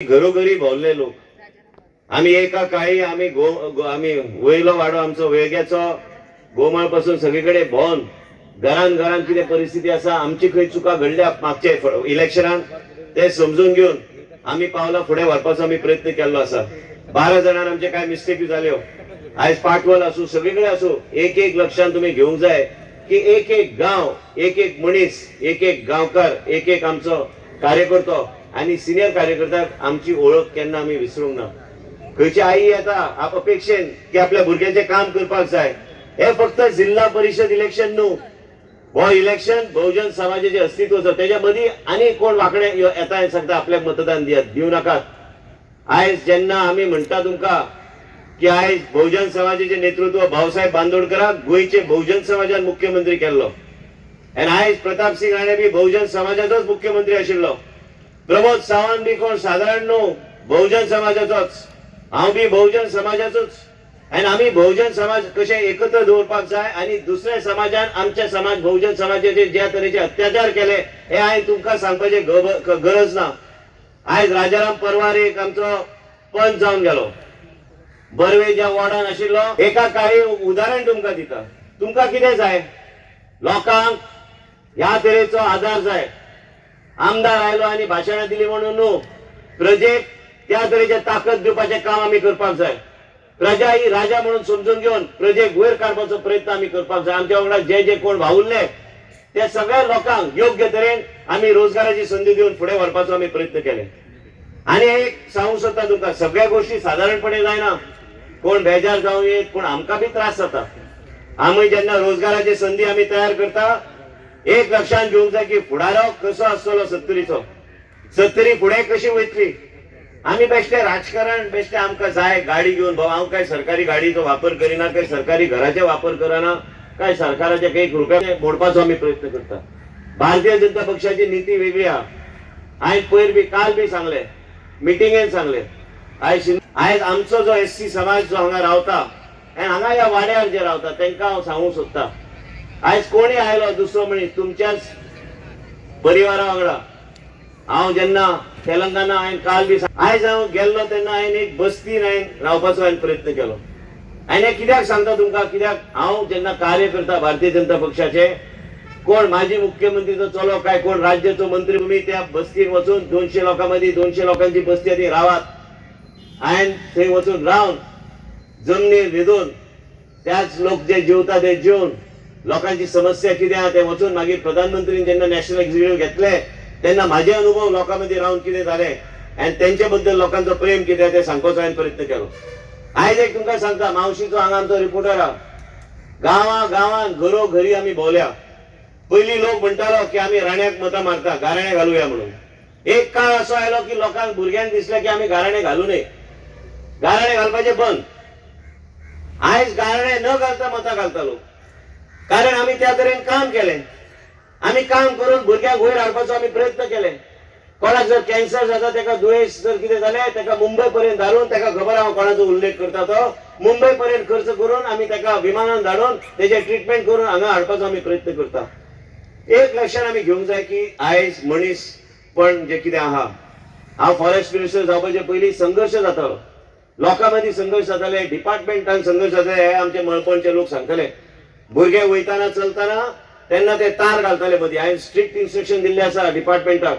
घरोघरी भोवले लोक आम्ही एका काळी आम्ही आम्ही वयलो वाडो आमचो वेळग्याचो गोमाळ पासून सगळीकडे भोवन घरान किती परिस्थिती असा आमची खंय चुका घडल्या मागच्या इलेक्शनान ते समजून घेऊन आम्ही पावला फुडें व्हरपाचो आम्ही प्रयत्न केल्लो असा 12 जणांना आमचे काय मिस्टेक जाल्यो आयज पाटवल असू सगळीकडे असू एक लक्षात तुम्ही घेऊंक जाय की एक गाव एक मनीस एक गांवकार एक आमचो कार्यकर्तो आणि सिनियर कार्यकर्त्याक आमची ओळख केन्ना आम्ही विसरूंक ना। खंयची आई येता अपेक्षेन की आपल्या भुरग्यांचे काम करपाक जाय। हे फक्त जिल्हा परिषद इलेक्शन न्हू, हो इलेक्शन बहुजन समाजाचे अस्तित्व त्याच्या मदी आणि कोण वाकडे येता सांगता आपल्याक मतदान दिवं नाकात। आयज जेन्ना आम्ही म्हणटा तुमका की आयज बहुजन समाजाचे नेतृत्व भाऊसाहेब बांदोडकराक गोयचे बहुजन समाजान मुख्यमंत्री केल्लो आणि आयज प्रताप सिंग राणे बी बहुजन समाजाचोच मुख्यमंत्री आशिल्लो। प्रमोद सावंत बी कोण साधारण न्हू, बहुजन समाजाचोच, हांव बी बहुजन समाजाचोच। आणि आम्ही बहुजन समाज कशे एकत्र दवरपाक जाय आणि दुसऱ्या समाजान आमच्या समाज बहुजन समाजाचे ज्या तरेचे अत्याचार केले हे हांवें तुमकां सांगपाची गरज ना। आयज राजाराम परवार एक आमचो पंच जावन गेलो, बर्वे ज्या वॉर्डान आशिल्लो एका काळी उदाहरण तुमकां दिता। तुमकां कितें जाय, लोकांक ह्या तरेचो आधार जाय। आमदार आयलो आणि भाषणां दिली म्हणून न्हू, प्रजेक त्या तरेचे ताकद दिवपाचे काम आम्ही करपाक जाय। प्रजा ही राजा म्हणून समजून घेऊन प्रजेक वयर काडपाचो प्रयत्न आम्ही करपाक जाय। आमच्या वांगडा जे कोण वावुरले त्या सगळ्या लोकांक योग्य तरेन आम्ही रोजगाराची संधी देऊन फुडें व्हरपाचो आम्ही प्रयत्न केले। आणि एक सांगूंक सोदता तुमकां, सगळ्या गोष्टी साधारणपणे जायना, कोण बेजार जावं येत, पूण आमकां बी त्रास जाता। आम्ही जेन्ना रोजगाराची संधी आम्ही तयार करता एक लक्षात घेवंक जाय की फुडारो कसो आसतलो 70 फुडें कशी वयतली। आम्ही बेश्टे राजकारण बेश्टे आमकां जाय गाडी घेऊन भाऊ, हांव काय सरकारी गाडीचो वापर करिना, काय सरकारी घराचे वापर करना, काय सरकाराचे काही रुपया मोडपाचो आम्ही प्रयत्न करता। भारतीय जनता पक्षाची नीती वेगळी हा। हांवें पयर बी काल बी सांगले, मिटिंगेन सांगले, आयज आमचो जो SC समाज जो हांगा रावता आनी हांगा ह्या वाड्यार जे रावता तांकां हांव सांगूंक सोदता, आयज कोणी आयलो दुसरो मनीस तुमच्याच परिवारा वांगडा, हांव जेन्ना तेलंगणा हांवें काल बी आयज हांव गेल्लो तेन्ना हांवें एक बस्तीन हांवें रावपाचो हांवें प्रयत्न केलो। हांवें कित्याक सांगता तुमकां, कित्याक हांव जेन्ना कार्य करता भारतीय जनता पक्षाचे, कोण माजी मुख्यमंत्रीचो चलो काय कोण राज्याचो मंत्री, तुम्ही त्या बस्तीन वचून 200 लोकां मदीं 200 लोकांची बस्ती ती रावात। हांवें थंय वचून रावन जमनीर न्हिदून त्याच लोक जे जेवता ते जेवन लोकांची समस्या कितें आहा ते वचून मागीर प्रधानमंत्रीन जेन्ना नॅशनल एक्झिक्युटिव्ह घेतले तेन्ना माझे अनुभव लोकांमध्ये रावन कितें जाले आणि त्यांच्या बद्दल लोकांचो प्रेम कितें ते सांगपाचो हांवें प्रयत्न केलो। आयज एक तुमकां सांगता, मावशीचो हांगा आमचो रिपोर्टर हा, गांवान घरोघरी आमी भोवल्या। पयलीं लोक म्हणटालो की आमी राण्याक मतां मारता, गाराणे घालुया म्हणून। एक काळ असो आयलो की लोकांक भुरग्यांक दिसलें की आमी गाराणे घालू नये, गाराणे घालपाचे बंद। आयज गाराणे न घालता मतां घालता लोक, कारण आमी त्या तरेन काम केलें। आम्ही काम करून भुरग्यांक वयर हाडपाचो आम्ही प्रयत्न केले। कोणाक जर कॅन्सर जाता त्याका दुयेंस जर कितें जालें त्याका मुंबय पर्यंत धाडून, त्याका खबर हांव कोणाचो उल्लेख करता तो, मुंबय पर्यंत खर्च करून आम्ही त्याका विमानान धाडून त्याचे ट्रीटमेंट करून हांगा हाडपाचो आम्ही प्रयत्न करता। एक लक्षात आम्ही घेवंक जाय की आयज मनीस पण जे कितें आहा, हांव फॉरेस्ट मिनिस्टर जावपाचे पयलीं संघर्ष जातालो, लोकां मदीं संघर्ष जाताले, डिपार्टमेंटान संघर्ष जाताले, हे आमचे मळपणचे लोक सांगताले। भुरगे वयताना चलताना तेन्ना ते तार घालताले मदीं। हांवें स्ट्रिक्ट इन्स्ट्रक्शन दिल्ले आसा डिपार्टमेंटाक,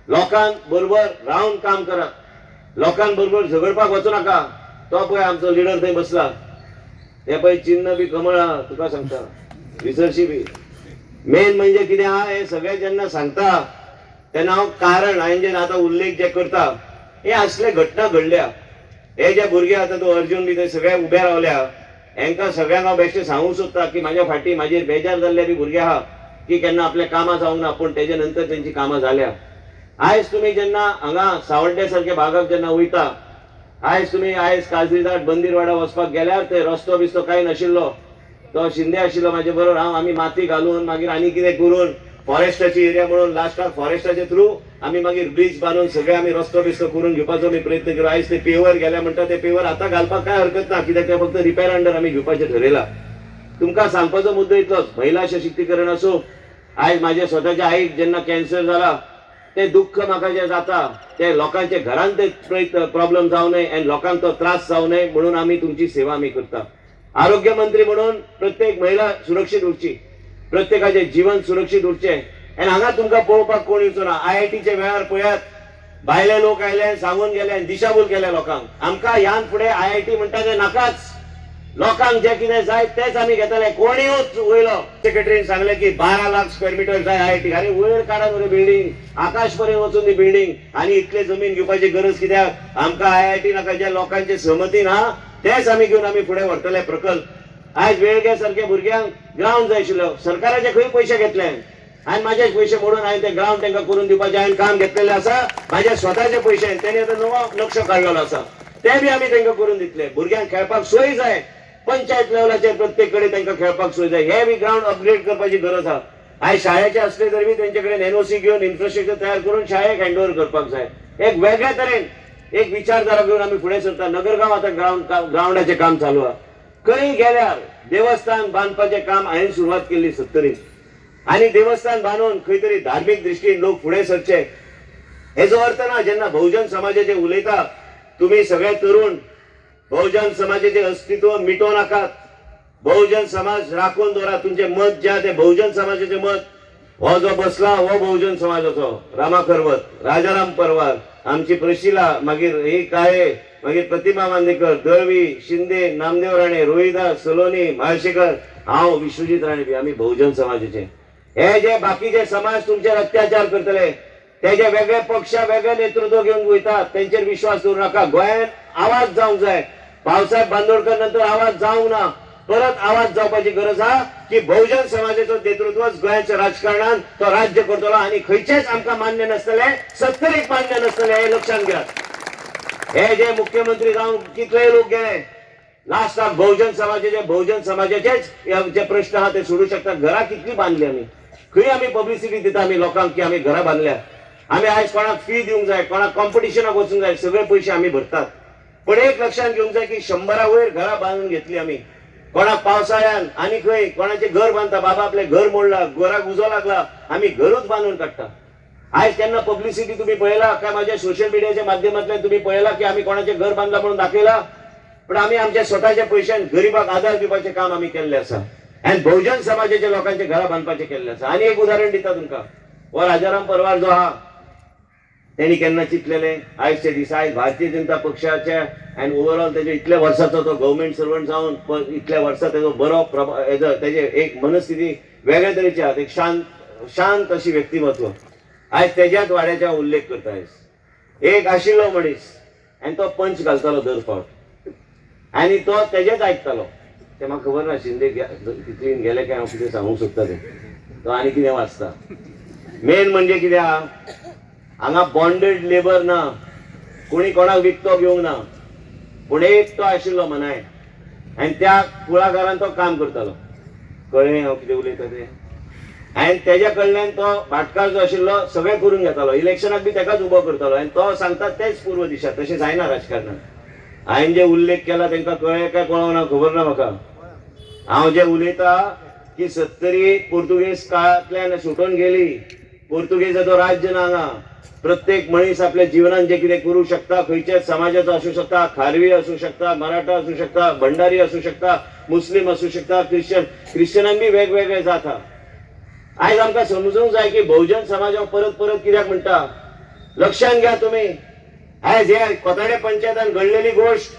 लोकांक बरोबर रावन काम करात, लोकांक बरोबर झगडपाक वचू नाका। तो पळय आमचो लिडर थंय बसला, हे पळय चिन्ह बी कमळ आहा, तुका सांगता रिसर्ची बी। मेन म्हणजे कितें आहा, हे सगळे जेन्ना सांगता तेन्ना हांव कारण हांवें जे आतां उल्लेख जे करता हे असले घटना घडल्या। हे जे भुरगे आतां तो अर्जुन बी ते सगळे उबे रावल्या, हांकां सगळ्यांक हांव बेश्टें सांगूंक सोदता की म्हाज्या फाटीं म्हाजेर बेजार जाल्ले बी भुरगे आहा की केन्ना आपले कामां जावंक ना, पूण तेजे नंतर तेंची कामां जाल्या। आयज तुमी जेन्ना हांगा सावड्डे सारख्या भागाक जेन्ना वयता, आयज तुमी काजरीघाट बंदीरवाडा वचपाक गेल्यार ते रस्तो बिस्तो कांय नाशिल्लो, तो शिंदे आशिल्लो म्हाजे बरोबर, हांव आमी माती घालून मागीर आनी कितें करून फॉरेस्टाची एरिया म्हणून लास्टाक फॉरेस्टाचे थ्रू आमी मागीर ब्रिज बांदून सगळे आमी रस्तो बिस्तो करून घेवपाचो आमी प्रयत्न केलो। आयज ते पेवर गेल्या म्हणटा ते पेवर आतां घालपाक काय हरकत ना, कित्याक ते फक्त रिपेर अंडर आमी घेवपाचें ठरयलां। तुमकां सांगपाचो मुद्दो इतलोच, महिला सशक्तीकरण असो, आयज म्हाज्या स्वताच्या आईक जेन्ना कॅन्सर जाला ते दुःख म्हाका जे जाता ते लोकांचे घरांत ते प्रॉब्लेम जाऊ नये आणि लोकांक तो त्रास जाऊ नये म्हणून आम्ही तुमची सेवा आम्ही करता. आरोग्य मंत्री म्हणून प्रत्येक महिला सुरक्षित उरची, प्रत्येकाचे जीवन सुरक्षित उरचे. आणि हांगा तुमकां पळोवपाक कोण येवचो ना. IITचे वेळार पळयात भायले लोक आयले, सांगून गेले, दिशाभूल केले लोकांक. आमकां ह्यान फुडें IIT म्हणटा ते नाकाच. लोकांक जे कितें जाय तेच आमी घेतले. कोणी वयलो सेक्रेटरीन सांगले की 12 लाख स्क्वेअर मिटर जाय IIT. अरे वयर काडा मरे बिल्डिंग, आकाश पर्यंत वचून ती बिल्डिंग, आणि इतले जमीन घेवपाची गरज कित्याक? आमकां IIT नाका. जे लोकांचे सहमतीन हा तेच आमी घेवन आमी फुडें व्हरतले प्रकल्प. आयज वेळगे सारखे भुरग्यांक ग्राउंड जाय आशिल्लो, सरकाराचे खंय पयशे घेतले आणि माझे पैसे मोडून हांवें ते ग्राउंड तांकां करून दिवपाचें हांवें काम घेतलेलें आसा. माझे स्वताचे पैसे तेणी आतां नवो नक्षो काडलेलो आसा, ते बी आमी तांकां करून दितले. भुरग्यांक खेळपाक सोय जाय, पंचायत लेवलाचेर प्रत्येक कडेन तांकां खेळपाक सोय जाय. हे बी ग्राउंड अपग्रेड करपाची गरज आहा. आयज शाळेचे असले तरी बी तेंचे कडेन NOC घेवन इन्फ्रास्ट्रक्चर तयार करून शाळेक हँडओव्हर करपाक जाय. एक वेगळ्या तरेन एक विचारधारा घेवन आमी फुडें सरता. नगरगांव आतां ग्राउंडाचें काम चालू आहा. खंय गेल्यार देवस्थान बांदपाचें काम हांवें सुरवात केल्ली 70. आणि देवस्थान बांदून खंय तरी धार्मीक दृश्टीन लोक फुडें सरचे. हेजो अर्थ ना जेन्ना बहुजन समाजाचे उलयता तुम्ही सगळे तरुण, बहुजन समाजाचे अस्तित्व मिटो नाकात. बहुजन समाज राखून दवरा. तुमचे मत जे ते बहुजन समाजाचे मत. हो जो बसला हो बहुजन समाजाचो. रामा खरवत, राजाराम परवार, आमची प्रशिला, मागीर ही काळे, मागीर प्रतिमा बांदेकर, दळवी, शिंदे, नामदेव राणे, रोहिदास, सलोनी, म्हाळशेकर, हांव विश्वजीत राणे बी आमी बहुजन समाजाचे. हे जे बाकीचे समाज तुमचेर अत्याचार करतले, तेजे वेगळे पक्ष वेगळे नेतृत्व घेऊन वयतात, तेंचेर विश्वास दवरूं नाका. गोंयांत आवाज जावंक जाय. भाऊसाहेब बांदोडकर नंतर आवाज जावंक ना, परत आवाज जावपाची गरज आहा की बहुजन समाजाचो नेतृत्वच गोंयच्या राजकारणात तो राज्य करतलो. आणि खंयचेच आमकां मान्य नसतले, 70क मान्य नसतले, हे लक्षात घ्या. हे जे मुख्यमंत्री जावन कितले लोक गेले, लास्टाक बहुजन समाजाचेच जे प्रश्न आहा ते सोडू शकतात. घरां कितली बांदली आमी, खंय आमी पब्लिसिटी दिता आमी लोकांक की आमी घरां बांदल्या. आमी आयज कोणाक फी दिवंक जाय, कोणाक कॉम्पिटिशनाक वचूंक जाय, सगळे पयशे आमी भरतात. पण एक लक्षात घेवंक जाय की 100 वयर घरां बांदून घेतली आमी. कोणाक पावसाळ्यान आनी खंय कोणाचे घर बांदता, बाबा आपले घर मोडला, घराक उजो लागला, आमी घरूच बांदून काडटा. आयज केन्ना पब्लिसिटी तुम्ही पळयला काय? माझ्या सोशल मीडियाच्या माध्यमांतल्यान तुम्ही पळयला की आमी कोणाचे घर बांदला म्हणून दाखयला? पण आमी आमच्या स्वताच्या पयशान गरीबाक आदार दिवपाचें काम आमी केल्लें आसा. आणि बहुजन समाजाच्या लोकांचे घरां बांदपाचें केल्लें आसा. आणि एक उदाहरण दिता तुमकां. हो राजाराम परवार जो आहा त्यांनी केन्ना चिंतलेले आयजचे दीस आयज भारतीय जनता पक्षाचे आणि ओव्हरऑल तेजे इतल्या वर्साचो तो गव्हर्नमेंट सर्वंट जावन इतल्या वर्सां तेजो बरो तेजे एक मनस्थिती वेगळ्या तरेची आहा. एक शांत अशी व्यक्तिमत्व. आयज तेज्याच वाड्याच्या उल्लेख करता. आयज एक आशिल्लो मनीस आणि तो पंच घालतालो दर फावट आणि तो तेजेच आयकतालो. ते म्हाका खबर ना शिंदे तितलीन गेले काय हांव कितें सांगूंक सोदता ते. तो आनी कितें वाचता. मेन म्हणजे कितें आहा, हांगा बॉन्डेड लेबर ना, कोणी कोणाक विकतो घेवंक ना. पूण एक तो आशिल्लो मनाय आनी त्या कुळागरान तो काम करतालो. कळ्ळें हांव कितें उलयता तें. आनी तेज्या कडल्यान तो भाटकार जो आशिल्लो सगळें करून घेतालो. इलेक्शनाक बी तेकाच उबो करतालो आनी तो सांगता तेच पूर्व दिशा. तशें जायना राजकारणांत. हांवें जे उल्लेख केला तांकां कळ्ळें काय कळोना खबर ना म्हाका. हांव जे उलयता की 70 पोर्तुगेज काळांतल्यान सुटून गेली. पोर्तुगेजाचो राज्य ना हांगा. प्रत्येक मनीस आपल्या जीवनात जे कितें करू शकता, खंयच्याच समाजाचो असू शकता, खारवी असू शकता, मराठा असू शकता, भंडारी असू शकता, मुस्लिम असू शकता, क्रिश्चनांक बी वेगवेगळे जात आहा. आयज आमकां समजूंक जाय की बहुजन समाज परत परत कित्याक म्हणटा. लक्षात घ्या तुम्ही. आयज हे कोथाडे पंचायतान घडलेली गोष्ट,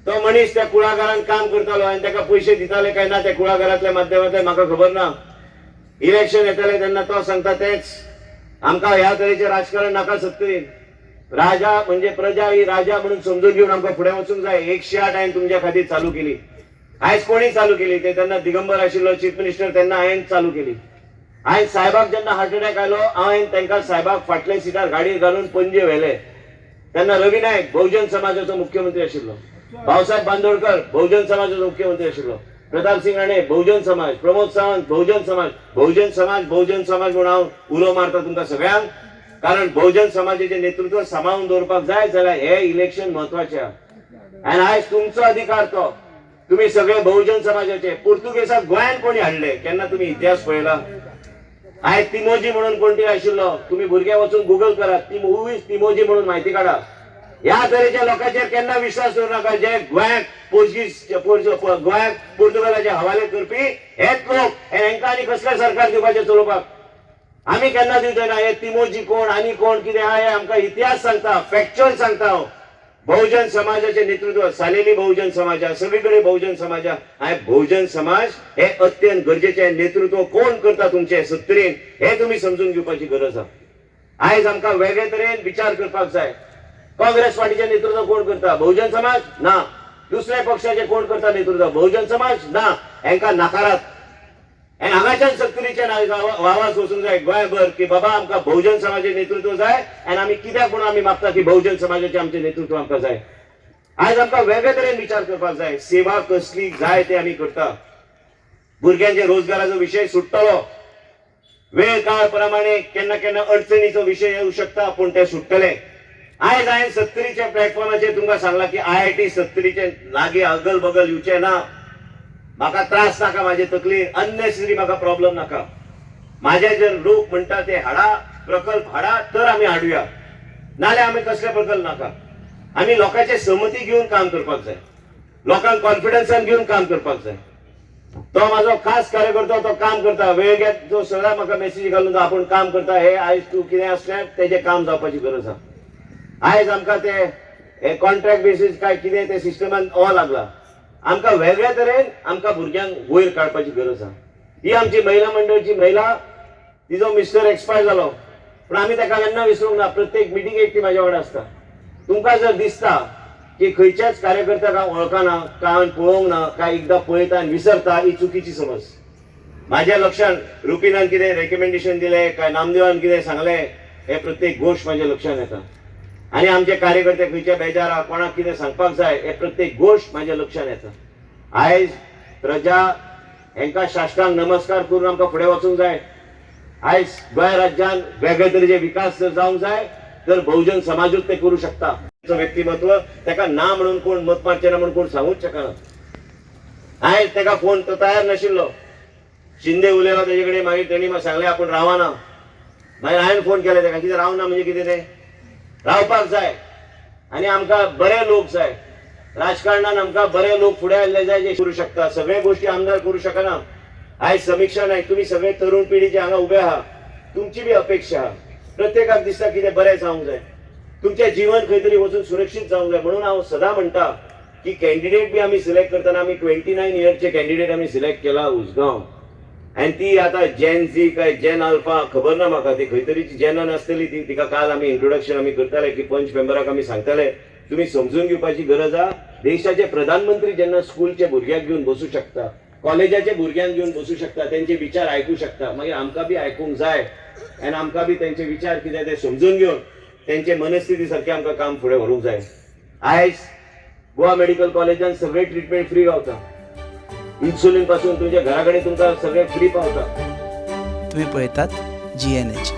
तो मनीस त्या कुळागरान काम करतालो आनी ताका पयशे दिताले काय ना त्या कुळागरांतल्या माध्यमांतल्यान म्हाका खबर ना. इलेक्शन येताले तेन्ना तो सांगता तेच. आमकां ह्या तरेचें राजकारण नाका. 70 राजा म्हणजे प्रजा ही राजा म्हणून समजून घेवन आमकां फुडें वचूंक जाय. 108 हांवें तुमच्या खातीर चालू केली. आयज कोणी चालू केली? ते तेन्ना दिगंबर आशिल्लो चीफ मिनिस्टर, तेन्ना हांवें चालू केली. हांवें साहेबाक जेन्ना हार्ट अटॅक आयलो हांवें तांकां साहेबाक फाटल्या सिटार गाडयेर घालून पणजे व्हेले. तेन्ना रवी नायक बहुजन समाजाचो मुख्यमंत्री आशिल्लो. भाऊसाहेब बांदोडकर बहुजन समाजाचो मुख्यमंत्री आशिल्लो. प्रताप सिंग राणे बहुजन समाज, प्रमोद सावंत बहुजन समाज. बहुजन समाज म्हणून हांव उलो मारता तुमकां सगळ्यांक. कारण बहुजन समाजाचें नेतृत्व सांबाळून दवरपाक जाय जाल्यार हे इलेक्शन म्हत्वाचें आहा. आनी आयज तुमचो अधिकार तो. तुम्ही सगळे बहुजन समाजाचे. पुर्तुगेजाक गोंयांत कोणी हाडले? केन्ना तुम्ही इतिहास पळयला? आयज तिमोजी म्हणून कोण तरी आशिल्लो, तुम्ही भुरग्या वचून गुगल करा, तिमोजी म्हणून माहिती काढा. ह्या तरेच्या लोकांचेर केन्ना विश्वास करू नका जे गोंयाक गोंयाक पोर्तुगालाचे हवाले करपी हेच लोक. हेंका आनी कसले सरकार दिवपाचे चलोवपाक? आमी केन्ना दिवचे ना. हे तिमोजी कोण आनी कोण कितें आहा हे आमकां इतिहास सांगता, फॅक्च्युअल सांगता. हांव बहुजन समाजाचे नेतृत्व, सालेली बहुजन समाजा, सगळीकडे बहुजन समाजा. बहुजन समाज हे अत्यंत गरजेचे. नेतृत्व कोण करता तुमचे सत्तरीन हे तुम्ही समजून घेवपाची गरज आहा. आयज आमकां वेगळे तरेन विचार करपाक जाय. काँग्रेस पार्टीचे नेतृत्व कोण करता? बहुजन समाज ना. दुसऱ्या पक्षाचे कोण करता नेतृत्व? बहुजन समाज ना. हेंका नाकारात. हांगाच्यान सत्तरीचे वावास वचूंक जाय गोंयभर की बाबा आमकां बहुजन समाजाचे नेतृत्व जाय. आनी आमी कित्याक म्हणून आमी मागता की बहुजन समाजाचे आमचे नेतृत्व आमकां जाय. आयज आमकां वेगळे तरेन विचार करपाक जाय. सेवा कसली जाय ते आमी करता. भुरग्यांचे रोजगाराचो विशय सुट्टलो. वेळ काळ प्रमाणे केन्ना केन्ना अडचणीचो विशय येऊ शकता पूण ते सुट्टले. आयज हांवें सत्तरीच्या प्लॅटफॉर्माचेर तुमकां सांगला की IIT सत्तरीचे लागीं अगल बगल येवचे ना. म्हाका त्रास नाका, म्हाजे तकलेर अननेसेसरी म्हाका प्रॉब्लेम नाका. म्हाजे जर लोक म्हणटा ते हाडा, प्रकल्प हाडा तर आमी हाडुया, नाल्यार आमी कसले प्रकल्प नाका. आमी लोकांचे सहमती घेवन काम करपाक जाय. लोकांक कॉन्फिडन्सान घेवन काम करपाक जाय. तो म्हाजो खास कार्यकर्तो, तो काम करता. वेळ घेत तो सगळ्या म्हाका मेसेज घालून तो आपूण काम करता. हे आयज तूं कितें आसलें तेजें काम जावपाची गरज आहा. आयज आमकां ते कॉन्ट्रॅक्ट बेसीस काय कितें ते सिस्टमान हो लागला. आमकां वेगळ्या तरेन आमकां भुरग्यांक वयर काडपाची गरज आहा. ही आमची महिला मंडळची महिला, तिजो मिस्टर एक्सपायर जालो पण आमी ताका केन्ना विसरूंक ना. प्रत्येक मिटिंगेक ती म्हाज्या वांगडा आसता. तुमकां जर दिसता की खंयच्याच कार्यकर्त्याक हांव वळखना, काय हांवें पळोवंक ना, काय एकदां पळयता आनी विसरता, ही चुकीची समज. म्हाज्या लक्षान रुपीनान कितें रेकमेंडेशन दिलें, काय नामदेवान कितें सांगलें, हे प्रत्येक गोश्ट म्हाज्या लक्षान येता. आनी आमचे कार्यकर्ते खंयच्या बेजार आहा, कोणाक कितें सांगपाक जाय, हे प्रत्येक गोश्ट म्हाज्या लक्षान येता. आयज प्रजा हेंकां साश्टांग नमस्कार करून आमकां फुडें वचूंक जाय. आयज गोंय राज्यान वेगळे तरेचे विकास जर जावंक जाय तर बहुजन समाजूच ते करूं शकता. व्यक्तिमत्व ताका ना म्हणून कोण मत मारचे ना म्हणून कोण सांगूच शकना. आयज ताका फोन तो तयार नाशिल्लो. शिंदे उलयलो तेजे कडेन, मागीर तेणी म्हाका सांगलें आपूण रावना. मागीर हांवें फोन केले ताका, कितें रावना म्हणजे कितें तें? रावपाक जाय. आनी आमकां बरे लोक जाय. राजकारणान आमकां बरे लोक फुडें आयल्ले जाय जे करूं शकता. सगळे गोष्टी आमदार करूं शकना. आयज समीक्षा नायक, तुमी सगळे तरुण पिढीचे हांगा उबे आहा. तुमची बी अपेक्षा आहा. प्रत्येकाक दिसता कितें बरें जावंक जाय, तुमचें जीवन खंय तरी वचून सुरक्षीत जावंक जाय. म्हणून हांव सदां म्हणटा की कॅन्डिडेट बी आमी सिलेक्ट करतना आमी 29 इयर्सचे कॅन्डिडेट आमी सिलेक्ट केला उसगांव. आनी ती आतां जेन झी काय जेन अल्फा खबर ना म्हाका, ती खंय तरीची जेनान आसतली. ती तिका काल आमी इंट्रोडक्शन आमी करताले की पंच मेंबराक आमी सांगताले तुम्ही समजून घेवपाची गरज आहा. देशाचे प्रधानमंत्री जेन्ना स्कूलचे भुरग्यांक घेवन बसू शकता, कॉलेजाचे भुरग्यांक घेवन बसू शकता, त्यांचे विचार आयकू शकता, मागीर आमकां बी आयकूंक जाय. आनी आमकां बी तेंचे विचार कितें ते समजून घेवन तेंचे मनस्थिती सारकें आमकां काम फुडें व्हरूंक जाय. आयज गोवा मेडिकल कॉलेजान सगळे ट्रिटमेंट फ्री गावता. इन्सुलिन पासून तुमच्या घरा कडेन तुमकां सगळें फ्री पावता. तुम्ही पळयतात GNH.